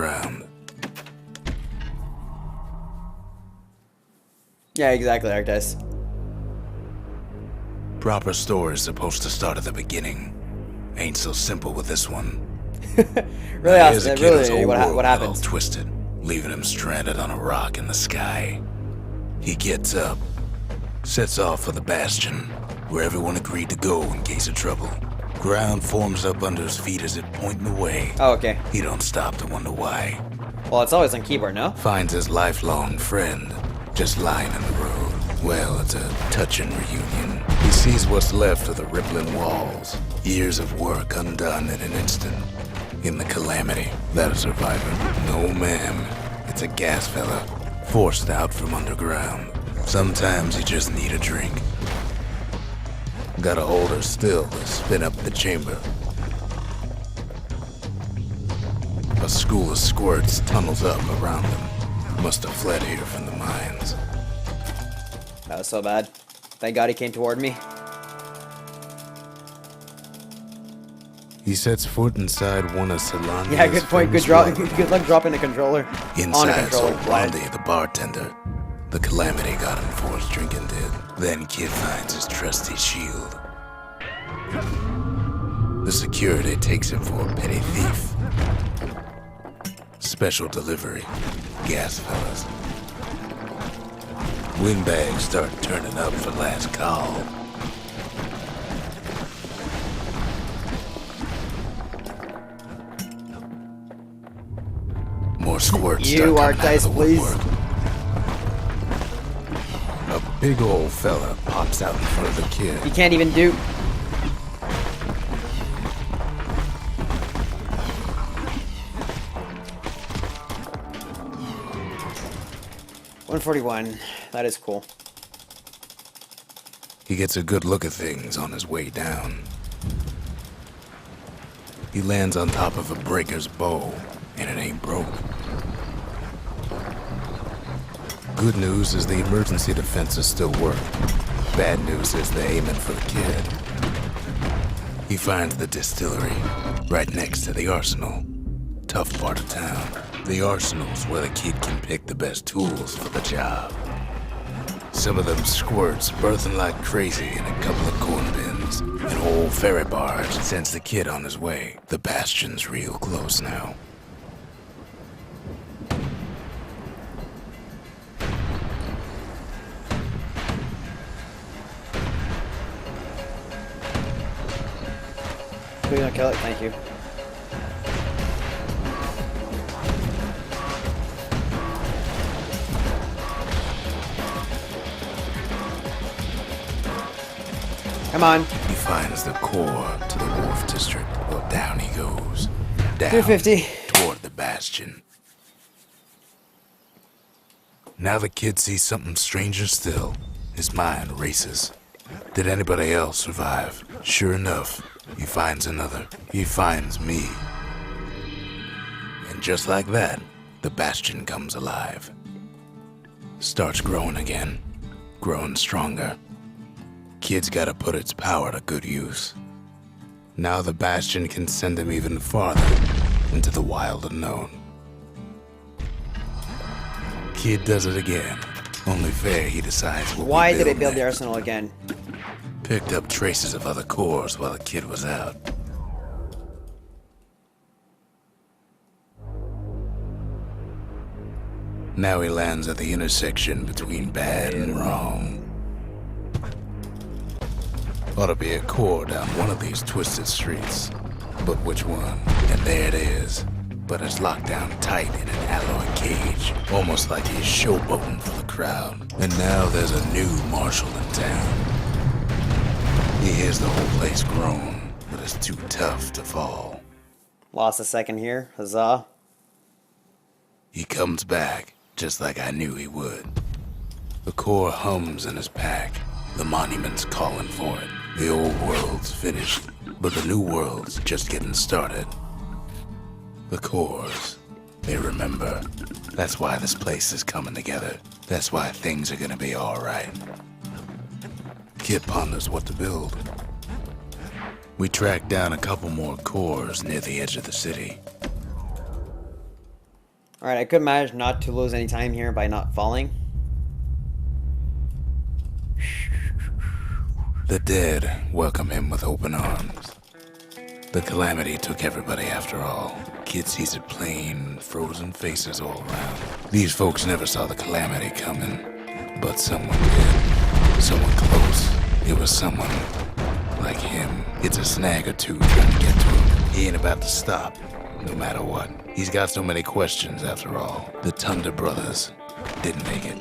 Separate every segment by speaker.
Speaker 1: ground.
Speaker 2: Yeah, exactly, Arctis.
Speaker 1: Proper story's supposed to start at the beginning. Ain't so simple with this one.
Speaker 2: Really,
Speaker 1: Here's a kid whose
Speaker 2: really,
Speaker 1: whole world
Speaker 2: what
Speaker 1: got
Speaker 2: happens?
Speaker 1: all twisted, leaving him stranded on a rock in the sky. He gets up, sets off for the Bastion, where everyone agreed to go in case of trouble. Ground forms up under his feet as it pointing the way.
Speaker 2: Oh, okay.
Speaker 1: He don't stop to wonder why.
Speaker 2: Well, it's always on keyboard, no?
Speaker 1: Finds his lifelong friend just lying in the road. Well, it's a touching reunion. He sees what's left of the rippling walls. Years of work undone in an instant. In the calamity, that a survivor? No, ma'am. It's a gas fella, forced out from underground. Sometimes you just need a drink. Gotta hold her still to spin up the chamber. A school of squirts tunnels up around them. Must have fled here from the mines.
Speaker 2: That was so bad. Thank God he came toward me.
Speaker 1: He sets foot inside one of Solange's
Speaker 2: Yeah, good point. Good drop. Good luck dropping a controller on a
Speaker 1: Inside
Speaker 2: controller.
Speaker 1: Blondie, the bartender. The calamity got him for his drinking did. Then Kid finds his trusty shield. The security takes him for a petty thief. Special delivery. Gas fellas. Windbags start turning up for last call. More squirts
Speaker 2: You
Speaker 1: start
Speaker 2: are
Speaker 1: coming out
Speaker 2: dice,
Speaker 1: of the
Speaker 2: please.
Speaker 1: woodwork. A big old fella pops out in front of the kid.
Speaker 2: You can't even do. $141. That is cool.
Speaker 1: He gets a good look at things on his way down. He lands on top of a breaker's bow, and it ain't broke. Good news is the emergency defenses still work. Bad news is they're aiming for the kid. He finds the distillery, right next to the arsenal. Tough part of town. The arsenal's where the kid can pick the best tools for the job. Some of them squirts birthing like crazy in a couple of corn bins. An old ferry barge sends the kid on his way. The Bastion's real close now.
Speaker 2: We're gonna kill it. Thank you. Come on.
Speaker 1: He finds the core to the Wharf District. Well, down he goes. Down
Speaker 2: 250.
Speaker 1: toward the Bastion. Now the kid sees something stranger still. His mind races. Did anybody else survive? Sure enough, he finds another. He finds me. And just like that, the Bastion comes alive. Starts growing again. Growing stronger. Kid's gotta put its power to good use. Now the Bastion can send him even farther into the wild unknown. Kid does it again. Only fair he decides what
Speaker 2: Why
Speaker 1: we
Speaker 2: did they build the
Speaker 1: next.
Speaker 2: arsenal again?
Speaker 1: Picked up traces of other cores while the kid was out. Now he lands at the intersection between bad and wrong. Ought to be a core down one of these twisted streets. But which one? And there it is. But it's locked down tight in an alloy cage. Almost like he's showboating for the crowd. And now there's a new marshal in town. He hears the whole place groan, but it's too tough to fall.
Speaker 2: Lost a second here. Huzzah.
Speaker 1: He comes back, just like I knew he would. The core hums in his pack. The monument's calling for it. The old world's finished, but the new world's just getting started. The cores, they remember. That's why this place is coming together. That's why things are gonna be alright. Kid ponders what to build. We track down a couple more cores near the edge of the city.
Speaker 2: Alright, I could manage not to lose any time here by not falling.
Speaker 1: The dead welcome him with open arms. The calamity took everybody after all. Kid sees it plain, frozen faces all around. These folks never saw the calamity coming, but someone did. Someone close. It was someone like him. It's a snag or two trying to get to him. He ain't about to stop, no matter what. He's got so many questions after all. The Thunder brothers didn't make it.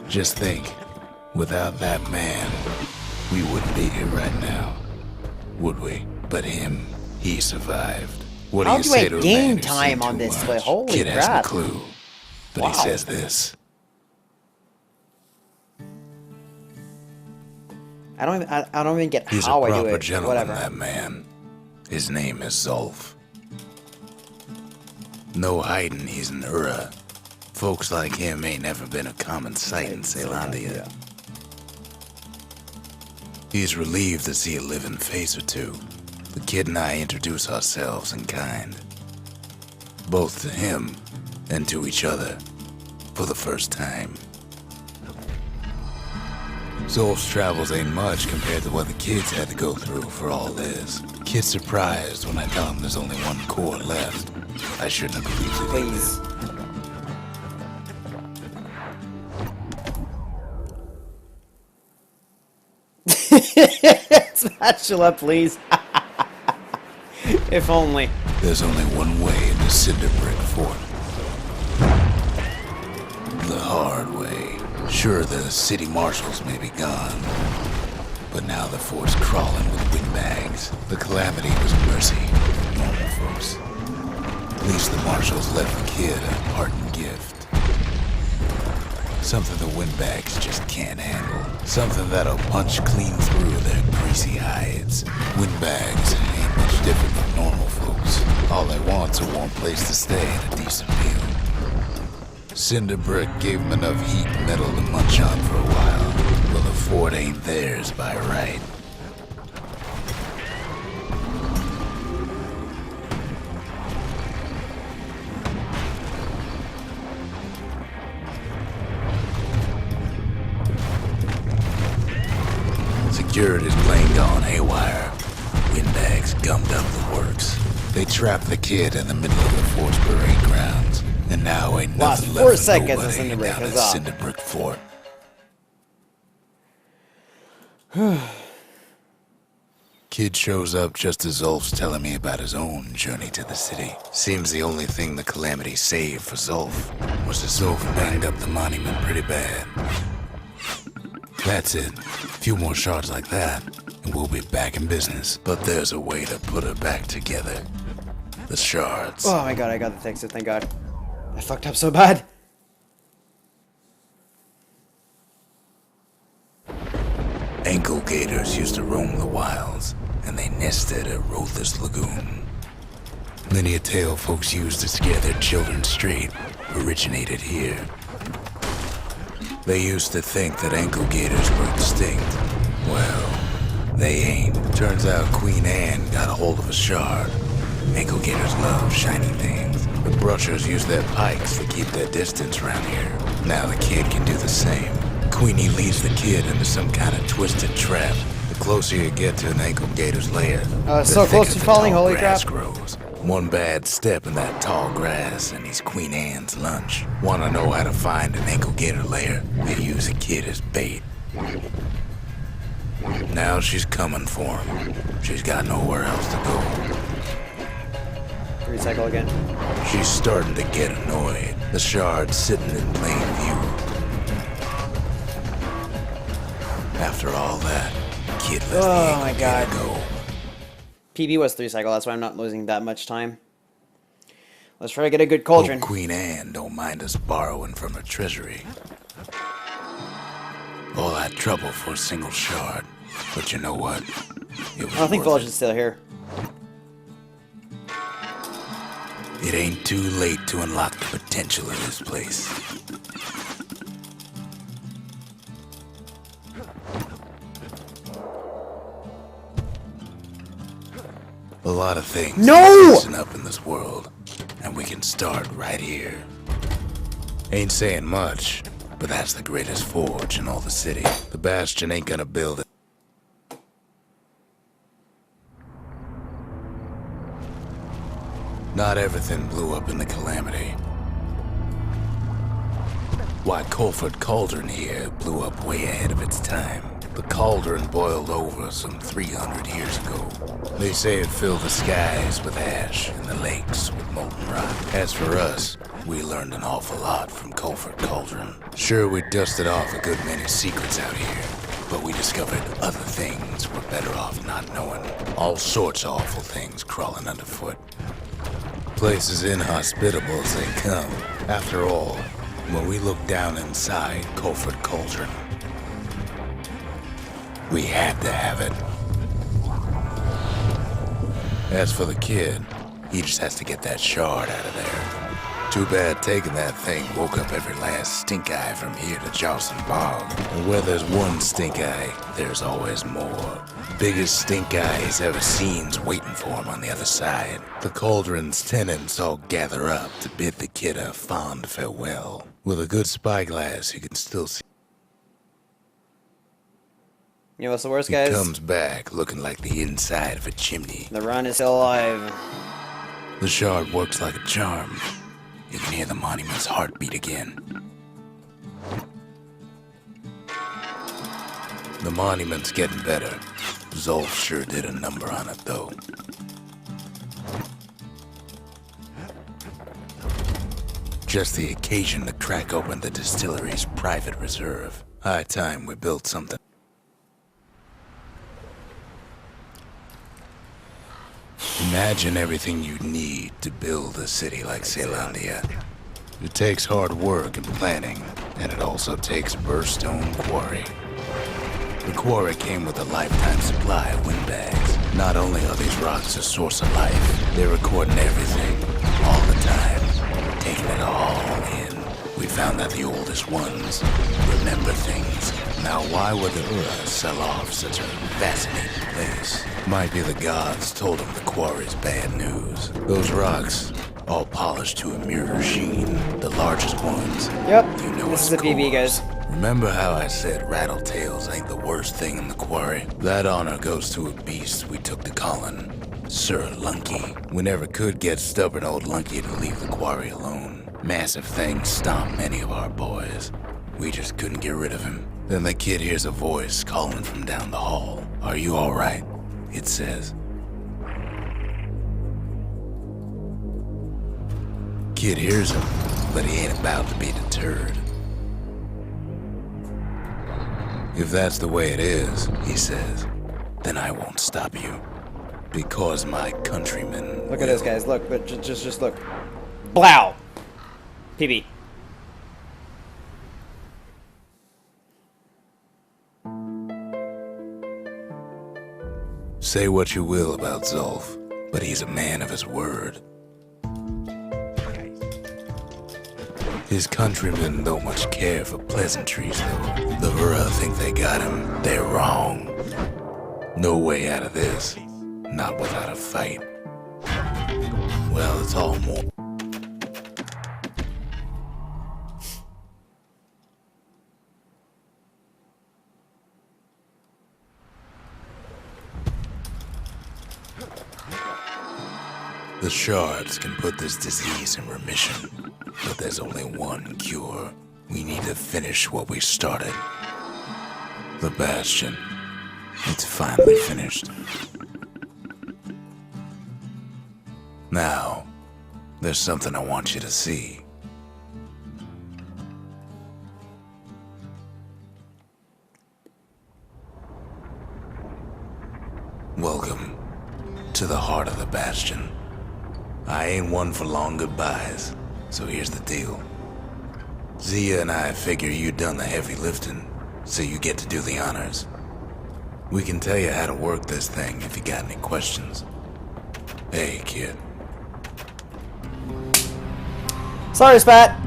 Speaker 1: Just think, without that man, we wouldn't be here right now, would we? But him, he survived. What do
Speaker 2: How
Speaker 1: you
Speaker 2: do
Speaker 1: say
Speaker 2: I
Speaker 1: to a
Speaker 2: gain
Speaker 1: man who's
Speaker 2: time
Speaker 1: seen
Speaker 2: on
Speaker 1: too
Speaker 2: this?
Speaker 1: much?
Speaker 2: Like, holy
Speaker 1: Kid has no
Speaker 2: crap.
Speaker 1: clue, but
Speaker 2: Wow.
Speaker 1: he says this.
Speaker 2: I don't even get
Speaker 1: He's
Speaker 2: how
Speaker 1: a
Speaker 2: I do
Speaker 1: proper
Speaker 2: it.
Speaker 1: gentleman,
Speaker 2: Whatever.
Speaker 1: that man. His name is Zolf. No hiding he's an Ura. Folks like him ain't never been a common sight in Ceylondia. He's relieved to see a living face or two. The kid and I introduce ourselves in kind. Both to him and to each other for the first time. Zolf's travels ain't much compared to what the kids had to go through for all this. Kid's surprised when I tell him there's only one core left. I shouldn't have believed it.
Speaker 2: Please. Spatula, please. If only.
Speaker 1: There's only one way into Cinder Brick Fort. The hard way. Sure, the city marshals may be gone, but now the fort's crawling with windbags. The calamity was mercy, normal folks. At least the marshals left the kid a parting gift. Something the windbags just can't handle. Something that'll punch clean through their greasy hides. Windbags ain't much different from normal folks. All they want's a warm place to stay and a decent meal. Cinder Brick gave them enough heat and metal to munch on for a while. Well, the fort ain't theirs by right. Security's plane gone haywire. Windbags gummed up the works. They trapped the kid in the middle of the fort's parade grounds. And now ain't
Speaker 2: Lost
Speaker 1: nothing
Speaker 2: 4
Speaker 1: left for
Speaker 2: seconds of
Speaker 1: nobody
Speaker 2: Cinder Brick,
Speaker 1: down at
Speaker 2: huzzah.
Speaker 1: Cinder Brick Fort. Kid shows up just as Zolf's telling me about his own journey to the city. Seems the only thing the calamity saved for Zolf was that Zolf banged up the monument pretty bad. That's it. A few more shards like that, and we'll be back in business. But there's a way to put her back together. The shards.
Speaker 2: Oh my god, I got the fix it, thank god. I fucked up so bad.
Speaker 1: Ankle gators used to roam the wilds, and they nested at Rothes Lagoon. Many a tale folks used to scare their children straight originated here. They used to think that ankle gators were extinct. Well, they ain't. Turns out Queen Anne got a hold of a shard. Ankle gators love shiny things. The brushers use their pikes to keep their distance around here. Now the kid can do the same. Queenie leads the kid into some kind of twisted trap. The closer you get to an ankle gator's lair, the
Speaker 2: So close
Speaker 1: thicker
Speaker 2: to
Speaker 1: the
Speaker 2: falling,
Speaker 1: tall
Speaker 2: holy
Speaker 1: grass
Speaker 2: crap.
Speaker 1: grows. One bad step in that tall grass and he's Queen Anne's lunch. Want to know how to find an ankle gator lair? They use a kid as bait. Now she's coming for him. She's got nowhere else to go.
Speaker 2: Recycle again.
Speaker 1: She's starting to get annoyed. The shard's sitting in plain view. After all that, kid let the
Speaker 2: Oh my
Speaker 1: ankle
Speaker 2: God.
Speaker 1: gator go.
Speaker 2: PB was 3 cycle, that's why I'm not losing that much time. Let's try to get a good cauldron.
Speaker 1: Hope Queen Anne don't mind us borrowing from her treasury. All that trouble for a single shard. But you know what? It was
Speaker 2: I don't think
Speaker 1: worth
Speaker 2: Village
Speaker 1: it.
Speaker 2: is still here.
Speaker 1: It ain't too late to unlock the potential of this place. A lot of things
Speaker 2: No!
Speaker 1: listen up in this world, and we can start right here. Ain't saying much, but that's the greatest forge in all the city. The Bastion ain't gonna build it. Not everything blew up in the calamity. Why, Colford Cauldron here blew up way ahead of its time. The cauldron boiled over some 300 years ago. They say it filled the skies with ash and the lakes with molten rock. As for us, we learned an awful lot from Colford Cauldron. Sure, we dusted off a good many secrets out here, but we discovered other things we're better off not knowing. All sorts of awful things crawling underfoot. Place as inhospitable as they come. After all, when we looked down inside Colford Cauldron, we had to have it. As for the kid, he just has to get that shard out of there. Too bad taking that thing woke up every last stink eye from here to Jocelyn Bog. And where there's one stink eye, there's always more. Biggest stink eye he's ever seen's waiting for him on the other side. The cauldron's tenants all gather up to bid the kid a fond farewell. With a good spyglass, you can still see.
Speaker 2: You know what's the worst, guys?
Speaker 1: He comes back looking like the inside of a chimney.
Speaker 2: The run is still alive.
Speaker 1: The shard works like a charm. You can hear the monument's heartbeat again. The monument's getting better. Zolf sure did a number on it, though. Just the occasion to crack open the distillery's private reserve. High time we built something. Imagine everything you'd need to build a city like Caelondia. It takes hard work and planning, and it also takes Burstone Quarry. The quarry came with a lifetime supply of windbags. Not only are these rocks a source of life, they're recording everything, all the time, taking it all in. We found that the oldest ones remember things. Now why would the Ura sell off such a fascinating place? Might be the gods told them the quarry's bad news. Those rocks, all polished to a mirror sheen, the largest ones.
Speaker 2: Yep,
Speaker 1: You know
Speaker 2: this is the
Speaker 1: it's
Speaker 2: PB, guys.
Speaker 1: Remember how I said Rattletails ain't the worst thing in the quarry? That honor goes to a beast we took to Colin, Sir Lunky. We never could get stubborn old Lunky to leave the quarry alone. Massive things stomped many of our boys. We just couldn't get rid of him. Then the kid hears a voice calling from down the hall. Are you all right? It says. Kid hears him, but he ain't about to be deterred. If that's the way it is, he says, then I won't stop you. Because my countrymen
Speaker 2: Look at this, guys. Look, but just look. Blow! PB.
Speaker 1: Say what you will about Zolf, but he's a man of his word. His countrymen don't much care for pleasantries, though. The Ura think they got him. They're wrong. No way out of this. Not without a fight. Well, it's all more. The shards can put this disease in remission, but there's only one cure. We need to finish what we started. The Bastion. It's finally finished. Now, there's something I want you to see. Welcome to the heart of the Bastion. I ain't one for long goodbyes, so here's the deal. Zia and I figure you done the heavy lifting, so you get to do the honors. We can tell you how to work this thing if you got any questions. Hey, kid.
Speaker 2: Sorry, Spat.